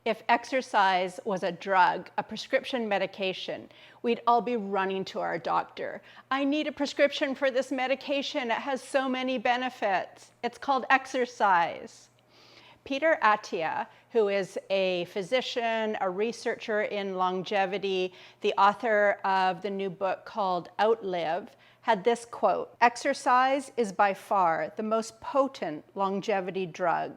If exercise was a drug, a prescription medication, we'd all be running to our doctor. I need a prescription for this medication. It has so many benefits. It's called exercise. Peter Attia, who is a physician, a researcher in longevity, the author of the new book called Outlive, had this quote: "Exercise is by far the most potent longevity drug.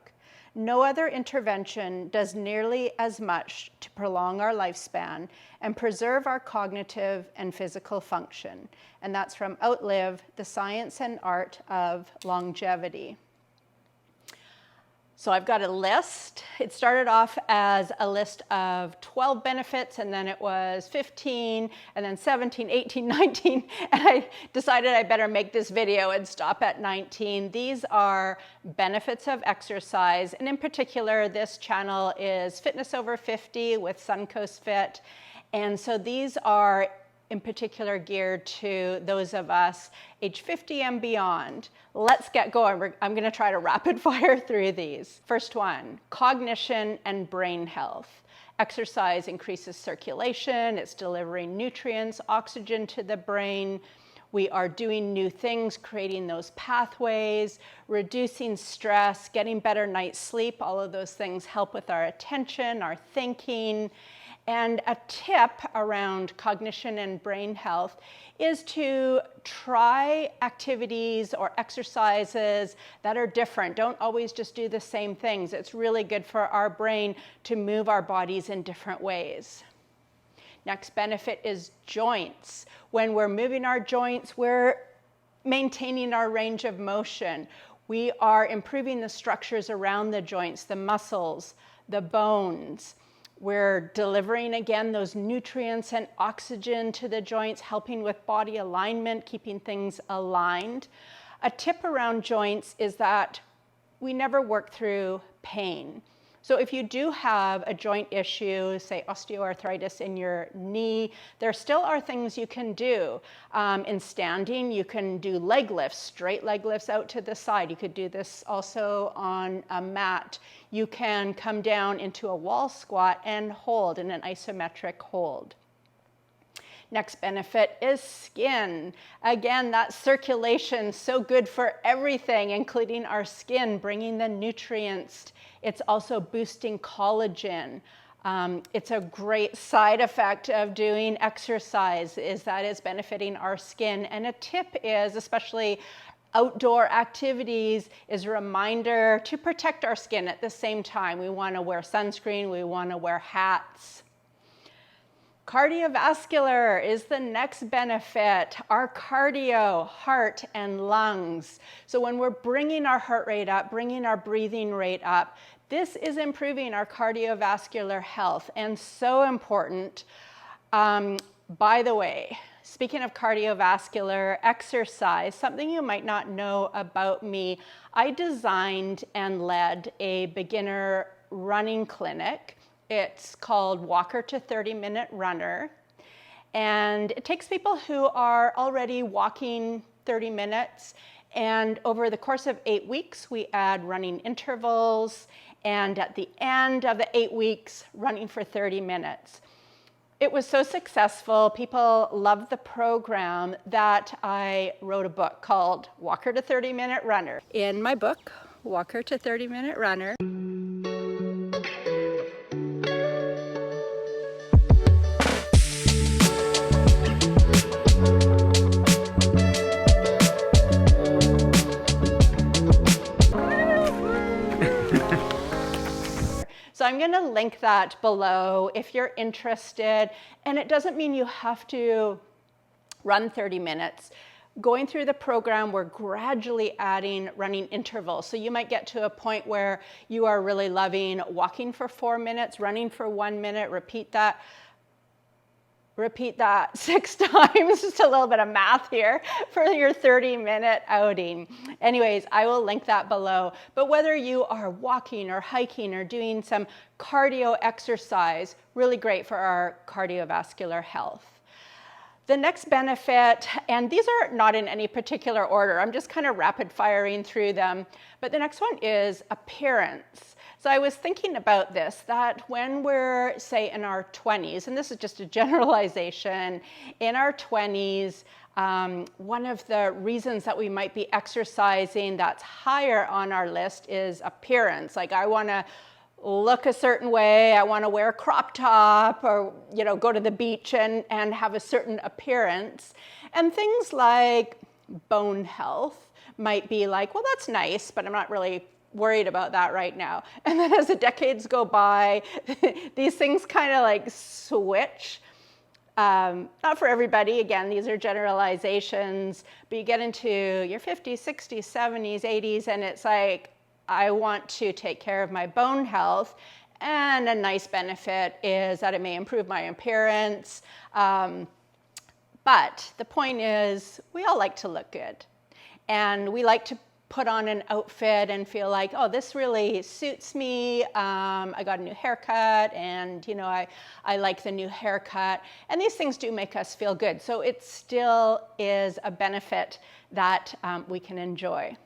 No other intervention does nearly as much to prolong our lifespan and preserve our cognitive and physical function." And that's from Outlive, The Science and Art of Longevity. So I've got a list. It started off as a list of 12 benefits, and then it was 15, and then 17, 18, 19, and I decided I better make this video and stop at 19. These are benefits of exercise, and in particular, this channel is Fitness Over 50 with Suncoast Fit, and so these are in particular geared to those of us age 50 and beyond. Let's get going. I'm going to try to rapid fire through these. First one, cognition and brain health. Exercise increases circulation, it's delivering nutrients, oxygen to the brain. We are doing new things, creating those pathways, reducing stress, getting better night's sleep. All of those things help with our attention, our thinking. And a tip around cognition and brain health is to try activities or exercises that are different. Don't always just do the same things. It's really good for our brain to move our bodies in different ways. Next benefit is joints. When we're moving our joints, we're maintaining our range of motion. We are improving the structures around the joints, the muscles, the bones. We're delivering, again, those nutrients and oxygen to the joints, helping with body alignment, keeping things aligned. A tip around joints is that we never work through pain. So if you do have a joint issue, say osteoarthritis in your knee, there still are things you can do. In standing, you can do leg lifts, straight leg lifts out to the side. You could do this also on a mat. You can come down into a wall squat and hold in an isometric hold. Next benefit is skin. Again, that circulation, so good for everything, including our skin, bringing the nutrients. It's also boosting collagen. It's a great side effect of doing exercise, is that it's benefiting our skin. And a tip is, especially outdoor activities, is a reminder to protect our skin at the same time. We want to wear sunscreen, we want to wear hats. Cardiovascular is the next benefit. Our cardio, heart and lungs. So when we're bringing our heart rate up, bringing our breathing rate up, this is improving our cardiovascular health, and so important. By the way, speaking of cardiovascular exercise, something you might not know about me, I designed and led a beginner running clinic. It's called Walker to 30-Minute Runner, and it takes people who are already walking 30 minutes, and over the course of 8 weeks, we add running intervals, and at the end of the 8 weeks, running for 30 minutes. It was so successful, people loved the program, that I wrote a book called Walker to 30-Minute Runner. In my book, Walker to 30-Minute Runner, so I'm going to link that below if you're interested. And it doesn't mean you have to run 30 minutes. Going through the program, we're gradually adding running intervals. So you might get to a point where you are really loving walking for 4 minutes, running for 1 minute, repeat that 6 times, just a little bit of math here, for your 30-minute outing. Anyways, I will link that below. But whether you are walking or hiking or doing some cardio exercise, really great for our cardiovascular health. The next benefit, and these are not in any particular order, I'm just kind of rapid firing through them, but the next one is appearance. So I was thinking about this, that when we're, say, in our 20s, and this is just a generalization, in our 20s, one of the reasons that we might be exercising that's higher on our list is appearance. Like, I want to look a certain way, I want to wear a crop top, or go to the beach and have a certain appearance. And things like bone health might be like, well, that's nice, but I'm not really worried about that right now. And then as the decades go by, these things kind of like switch. Not for everybody, again, these are generalizations, but you get into your 50s, 60s, 70s, 80s, and it's like, I want to take care of my bone health, and a nice benefit is that it may improve my appearance. But the point is, we all like to look good, and we like to put on an outfit and feel like, oh, this really suits me. I got a new haircut, and I like the new haircut. And these things do make us feel good. So it still is a benefit that we can enjoy.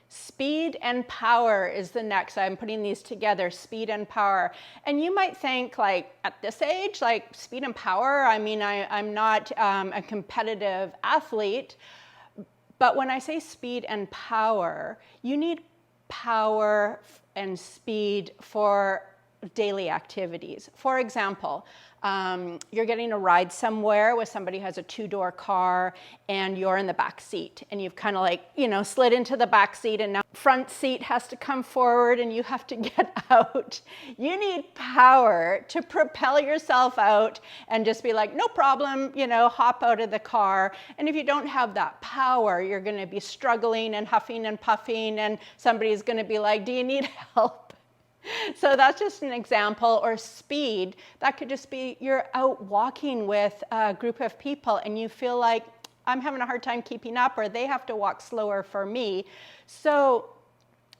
Speed and power is the next. I'm putting these together, speed and power. And you might think, like, at this age, like, speed and power, I mean, I'm not a competitive athlete. But when I say speed and power, you need power and speed for daily activities. For example, you're getting a ride somewhere with somebody who has a 2-door car, and you're in the back seat, and you've kind of like, slid into the back seat, and now front seat has to come forward and you have to get out. You need power to propel yourself out and just be like, no problem, hop out of the car. And if you don't have that power, you're going to be struggling and huffing and puffing, and somebody's going to be like, do you need help? So that's just an example. Or speed, that could just be you're out walking with a group of people and you feel like, I'm having a hard time keeping up, or they have to walk slower for me. So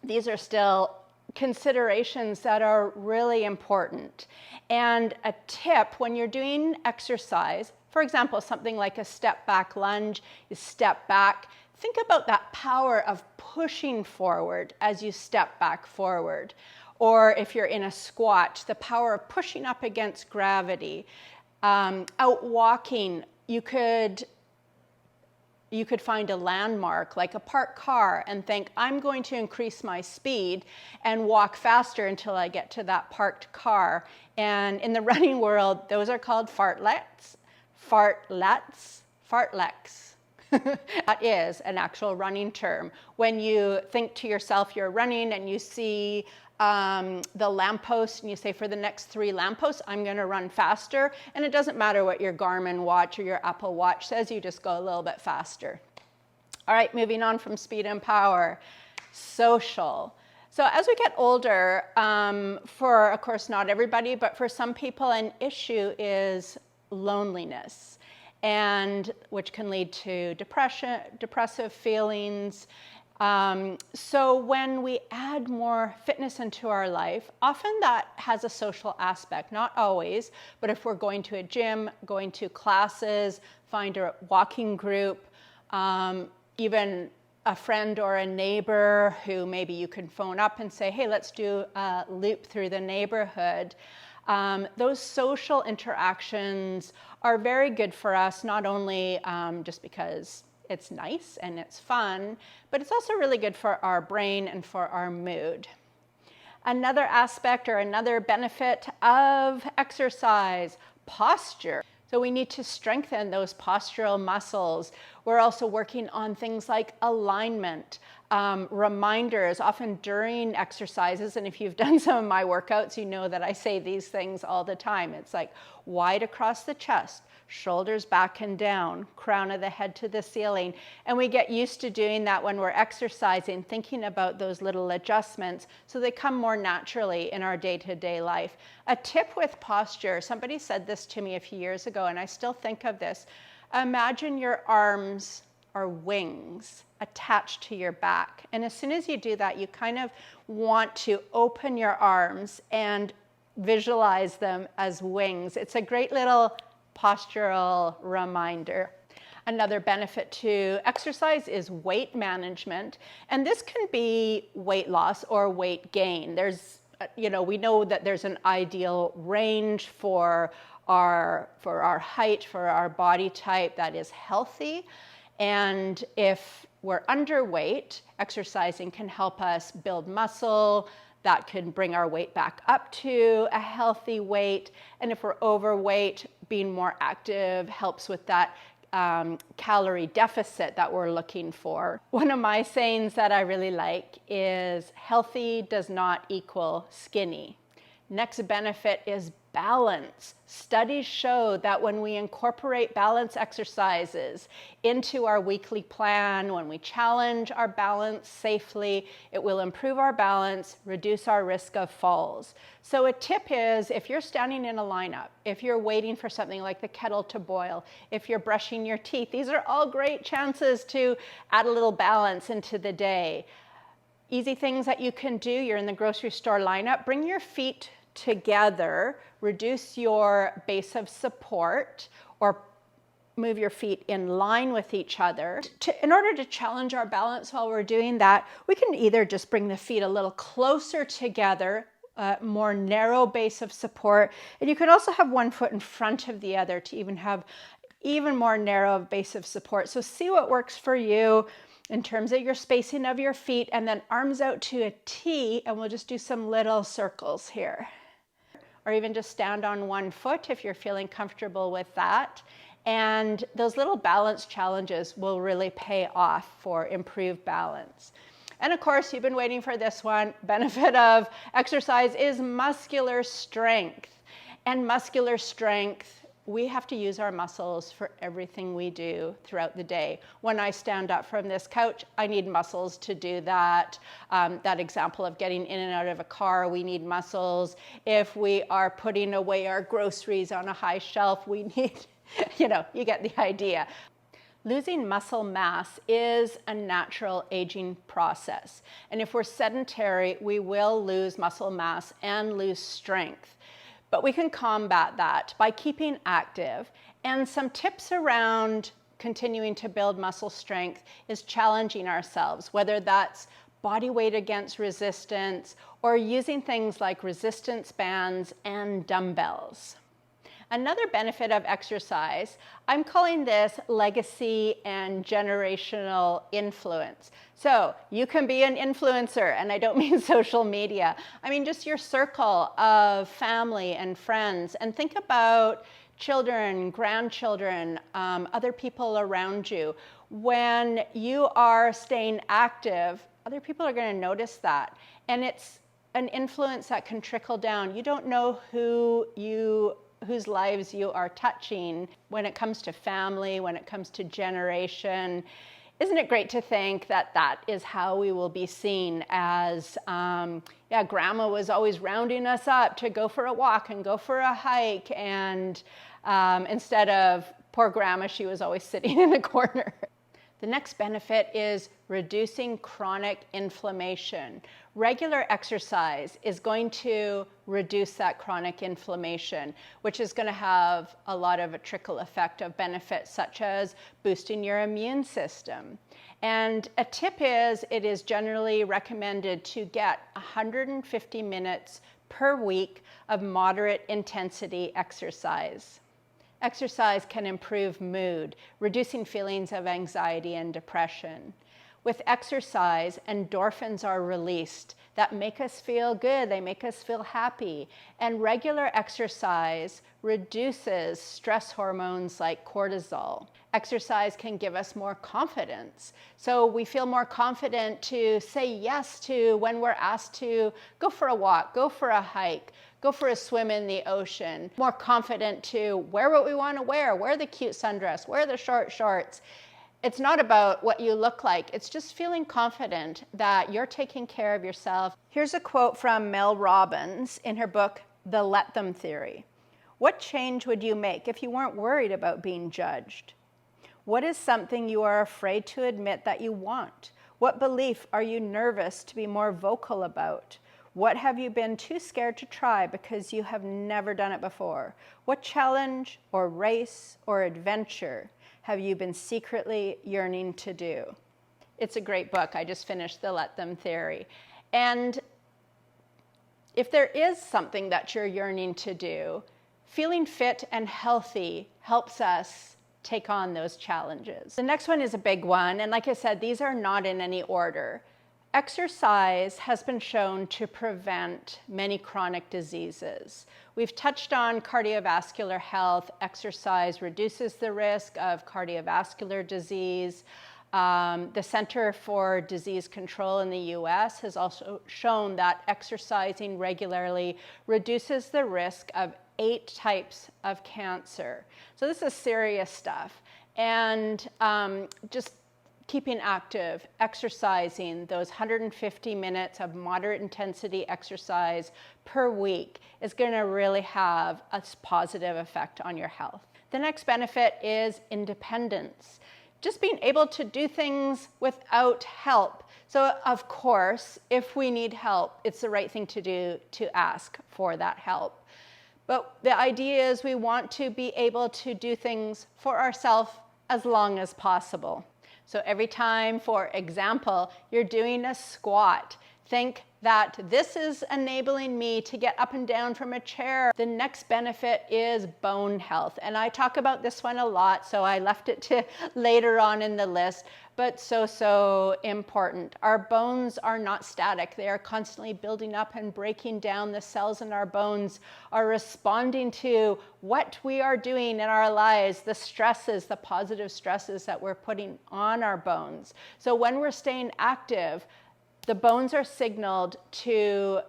these are still considerations that are really important. And a tip when you're doing exercise, for example, something like a step back lunge, you step back, think about that power of pushing forward as you step back forward. Or if you're in a squat, the power of pushing up against gravity. Out walking, you could find a landmark like a parked car and think, I'm going to increase my speed and walk faster until I get to that parked car. And in the running world, those are called fartleks. Fartleks. That is an actual running term. When you think to yourself you're running and you see the lamppost and you say, for the next 3 lampposts, I'm going to run faster. And it doesn't matter what your Garmin watch or your Apple Watch says, you just go a little bit faster. All right, moving on from speed and power. Social. So as we get older, for, of course, not everybody, but for some people, an issue is loneliness, and which can lead to depression, depressive feelings. So when we add more fitness into our life, often that has a social aspect, not always, but if we're going to a gym, going to classes, find a walking group, even a friend or a neighbor who maybe you can phone up and say, hey, let's do a loop through the neighborhood. Those social interactions are very good for us, not only just because it's nice and it's fun, but it's also really good for our brain and for our mood. Another aspect or another benefit of exercise, posture. So we need to strengthen those postural muscles. We're also working on things like alignment, reminders, often during exercises. And if you've done some of my workouts, you know that I say these things all the time. It's like wide across the chest, shoulders back and down, crown of the head to the ceiling. And we get used to doing that when we're exercising, thinking about those little adjustments so they come more naturally in our day-to-day life. A tip with posture, somebody said this to me a few years ago, and I still think of this. Imagine your arms are wings attached to your back. And as soon as you do that, you kind of want to open your arms and visualize them as wings. It's a great little postural reminder. Another benefit to exercise is weight management, and this can be weight loss or weight gain. There's we know that there's an ideal range for our height, for our body type that is healthy. And if we're underweight, exercising can help us build muscle. That can bring our weight back up to a healthy weight. And if we're overweight, being more active helps with that calorie deficit that we're looking for. One of my sayings that I really like is healthy does not equal skinny. Next benefit is balance. Studies show that when we incorporate balance exercises into our weekly plan, when we challenge our balance safely, it will improve our balance, reduce our risk of falls. So a tip is, if you're standing in a lineup, if you're waiting for something like the kettle to boil, if you're brushing your teeth, these are all great chances to add a little balance into the day. Easy things that you can do. You're in the grocery store lineup, bring your feet together, reduce your base of support, or move your feet in line with each other. In order to challenge our balance while we're doing that, we can either just bring the feet a little closer together, more narrow base of support, and you can also have one foot in front of the other to even have even more narrow base of support. So see what works for you in terms of your spacing of your feet, and then arms out to a T, and we'll just do some little circles here. Or even just stand on one foot if you're feeling comfortable with that. And those little balance challenges will really pay off for improved balance. And of course, you've been waiting for this one. Benefit of exercise is muscular strength. And muscular strength, we have to use our muscles for everything we do throughout the day. When I stand up from this couch, I need muscles to do that. That example of getting in and out of a car, we need muscles. If we are putting away our groceries on a high shelf, we need, you get the idea. Losing muscle mass is a natural aging process. And if we're sedentary, we will lose muscle mass and lose strength. But we can combat that by keeping active. And some tips around continuing to build muscle strength is challenging ourselves, whether that's body weight against resistance or using things like resistance bands and dumbbells. Another benefit of exercise, I'm calling this legacy and generational influence. So you can be an influencer, and I don't mean social media. I mean just your circle of family and friends. And think about children, grandchildren, other people around you. When you are staying active, other people are going to notice that. And it's an influence that can trickle down. You don't know whose lives you are touching when it comes to family, when it comes to generation. Isn't it great to think that that is how we will be seen as, grandma was always rounding us up to go for a walk and go for a hike, and instead of poor grandma, she was always sitting in a corner. The next benefit is reducing chronic inflammation. Regular exercise is going to reduce that chronic inflammation, which is going to have a lot of a trickle effect of benefits, such as boosting your immune system. And a tip is, it is generally recommended to get 150 minutes per week of moderate intensity exercise. Exercise can improve mood, reducing feelings of anxiety and depression. With exercise, endorphins are released that make us feel good, they make us feel happy. And regular exercise reduces stress hormones like cortisol. Exercise can give us more confidence. So we feel more confident to say yes to when we're asked to go for a walk, go for a hike, go for a swim in the ocean. More confident to wear what we want to wear the cute sundress, wear the short shorts. It's not about what you look like. It's just feeling confident that you're taking care of yourself. Here's a quote from Mel Robbins in her book, The Let Them Theory. What change would you make if you weren't worried about being judged? What is something you are afraid to admit that you want? What belief are you nervous to be more vocal about? What have you been too scared to try because you have never done it before? What challenge or race or adventure have you been secretly yearning to do? It's a great book. I just finished The Let Them Theory. And If there is something that you're yearning to do, feeling fit and healthy helps us take on those challenges. The next one is a big one, and like I said, these are not in any order. Exercise has been shown to prevent many chronic diseases. We've touched on cardiovascular health. Exercise reduces the risk of cardiovascular disease. The Center for Disease Control in the US has also shown that exercising regularly reduces the risk of 8 types of cancer. So this is serious stuff. And just keeping active, exercising, those 150 minutes of moderate intensity exercise per week is going to really have a positive effect on your health. The next benefit is independence. Just being able to do things without help. So of course, if we need help, it's the right thing to do to ask for that help. But the idea is we want to be able to do things for ourselves as long as possible. So every time, for example, you're doing a squat, think that this is enabling me to get up and down from a chair. The next benefit is bone health. And I talk about this one a lot, so I left it to later on in the list, but so important. Our bones are not static. They are constantly building up and breaking down. The cells in our bones are responding to what we are doing in our lives, the stresses, the positive stresses that we're putting on our bones. So when we're staying active, the bones are signaled to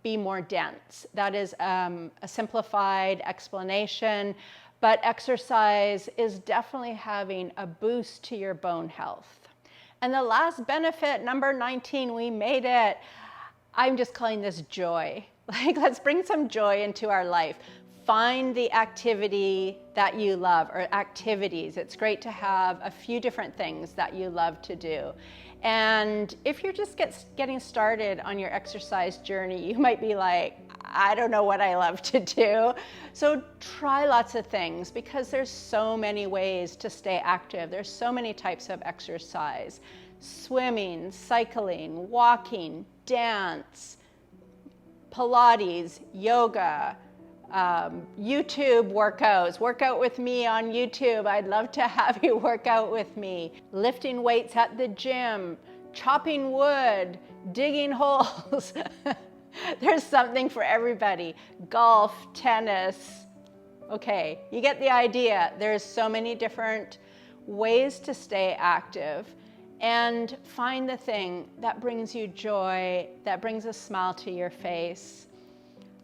be more dense. That is a simplified explanation, but exercise is definitely having a boost to your bone health. And the last benefit, number 19, we made it. I'm just calling this joy. Like, let's bring some joy into our life. Find the activity that you love, or activities. It's great to have a few different things that you love to do. And if you're just getting started on your exercise journey, you might be like, I don't know what I love to do. So try lots of things, because there's so many ways to stay active. There's so many types of exercise: swimming, cycling, walking, dance, Pilates, yoga, YouTube workouts. Work out with me on YouTube. I'd love to have you work out with me. Lifting weights at the gym, chopping wood, digging holes. There's something for everybody. Golf, tennis. Okay, you get the idea. There's so many different ways to stay active, and find the thing that brings you joy, that brings a smile to your face.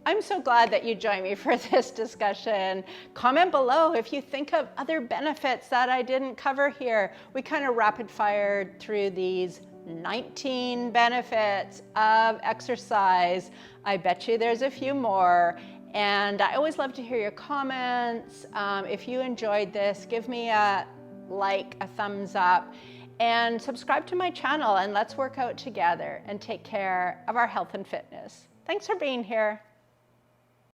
I'm so glad that you joined me for this discussion. Comment below if you think of other benefits that I didn't cover here. We kind of rapid fired through these 19 benefits of exercise. I bet you there's a few more. And I always love to hear your comments. If you enjoyed this, give me a like, a thumbs up, and subscribe to my channel, and let's work out together and take care of our health and fitness. Thanks for being here.